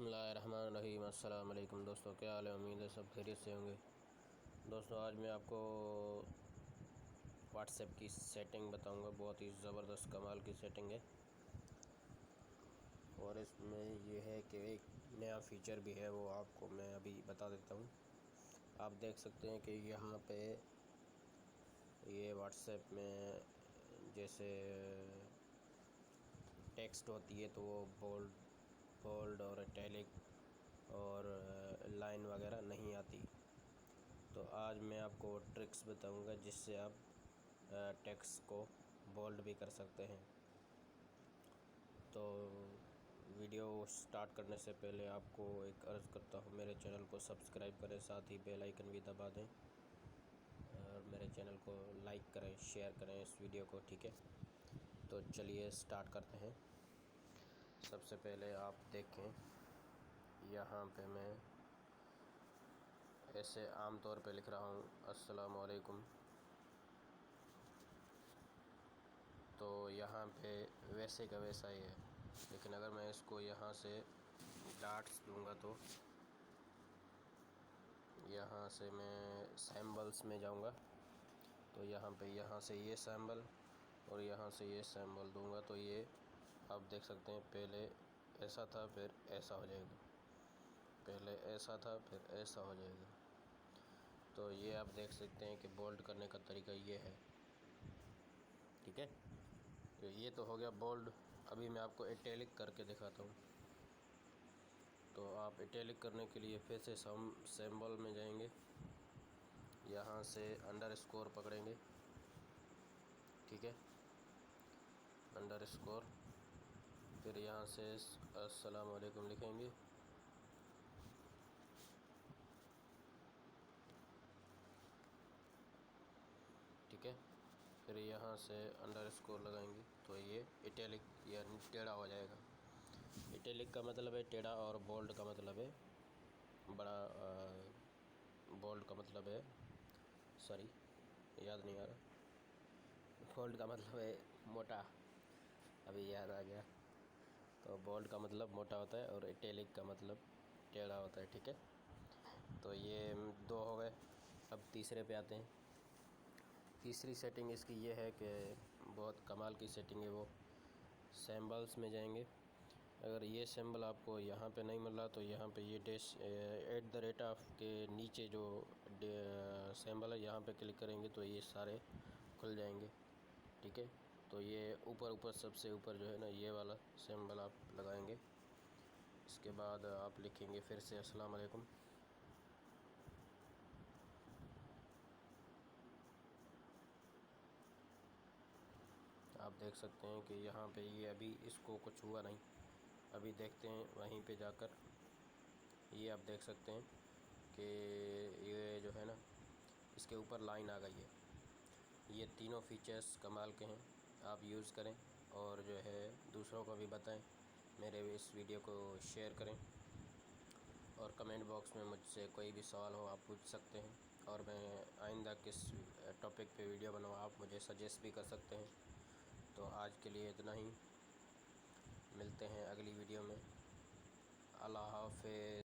बिस्मिल्लाहिर्रहमानिर्रहीम। अस्सलाम वालेकुम दोस्तों, क्या हाल है? उम्मीद है सब खैरियत से होंगे। दोस्तों, आज मैं आपको व्हाट्सएप की सेटिंग बताऊंगा। बहुत ही ज़बरदस्त कमाल की सेटिंग है और इसमें ये है कि एक नया फ़ीचर भी है, वो आपको मैं अभी बता देता हूँ। आप देख सकते हैं कि यहाँ पे ये व्हाट्सएप में जैसे टेक्स्ट होती है तो वो बोल्ड और इटैलिक और लाइन वगैरह नहीं आती। तो आज मैं आपको ट्रिक्स बताऊंगा जिससे आप टेक्स्ट को बोल्ड भी कर सकते हैं। तो वीडियो स्टार्ट करने से पहले आपको एक अर्ज़ करता हूँ, मेरे चैनल को सब्सक्राइब करें, साथ ही बेल आइकन भी दबा दें और मेरे चैनल को लाइक करें, शेयर करें इस वीडियो को, ठीक है। तो चलिए स्टार्ट करते हैं। सबसे पहले आप देखें, यहाँ पे मैं ऐसे आम तौर पे लिख रहा हूँ अस्सलाम वालेकुम। तो यहाँ पे वैसे का वैसा ही है, लेकिन अगर मैं इसको यहाँ से डॉट्स दूंगा तो यहाँ से मैं सिंबल्स में जाऊँगा तो यहाँ से ये सिंबल और यहाँ से ये सिंबल दूंगा तो ये आप देख सकते हैं, पहले ऐसा था फिर ऐसा हो जाएगा, पहले ऐसा था फिर ऐसा हो जाएगा। तो ये आप देख सकते हैं कि बोल्ड करने का तरीका ये है, ठीक है। तो ये तो हो गया बोल्ड। अभी मैं आपको इटैलिक करके दिखाता हूँ। तो आप इटैलिक करने के लिए फिर से सिंबल में जाएंगे, यहाँ से अंडरस्कोर पकड़ेंगे, ठीक है, अंडरस्कोर, फिर यहाँ से अस्सलाम वालेकुम लिखेंगे, ठीक है। फिर यहाँ से अंडरस्कोर लगाएंगे तो ये इटैलिक यानी टेढ़ा हो जाएगा। इटैलिक का मतलब है टेढ़ा और बोल्ड का मतलब है बड़ा, बोल्ड का मतलब है, सॉरी याद नहीं आ रहा, बोल्ड का मतलब है मोटा, अभी याद आ गया। तो बोल्ड का मतलब मोटा होता है और इटैलिक का मतलब टेढ़ा होता है, ठीक है। तो ये दो हो गए। अब तीसरे पे आते हैं। तीसरी सेटिंग इसकी ये है कि बहुत कमाल की सेटिंग है। वो सिंबल्स में जाएंगे, अगर ये सिंबल आपको यहाँ पे नहीं मिल रहा तो यहाँ पे ये @ के नीचे जो सिंबल है यहाँ पे क्लिक करेंगे तो ये सारे खुल जाएंगे, ठीक है। तो ये ऊपर सबसे ऊपर जो है ना, ये वाला सिंबल आप लगाएंगे। इसके बाद आप लिखेंगे फिर से अस्सलाम वालेकुम। आप देख सकते हैं कि यहाँ पे ये अभी इसको कुछ हुआ नहीं। अभी देखते हैं वहीं पे जाकर, ये आप देख सकते हैं कि ये जो है ना, इसके ऊपर लाइन आ गई है। ये तीनों फीचर्स कमाल के हैं, आप यूज़ करें और जो है दूसरों को भी बताएं। मेरे इस वीडियो को शेयर करें और कमेंट बॉक्स में मुझसे कोई भी सवाल हो आप पूछ सकते हैं, और मैं आइंदा किस टॉपिक पे वीडियो बनाऊँ आप मुझे सजेस्ट भी कर सकते हैं। तो आज के लिए इतना ही, मिलते हैं अगली वीडियो में। अल्लाह हाफ़िज़।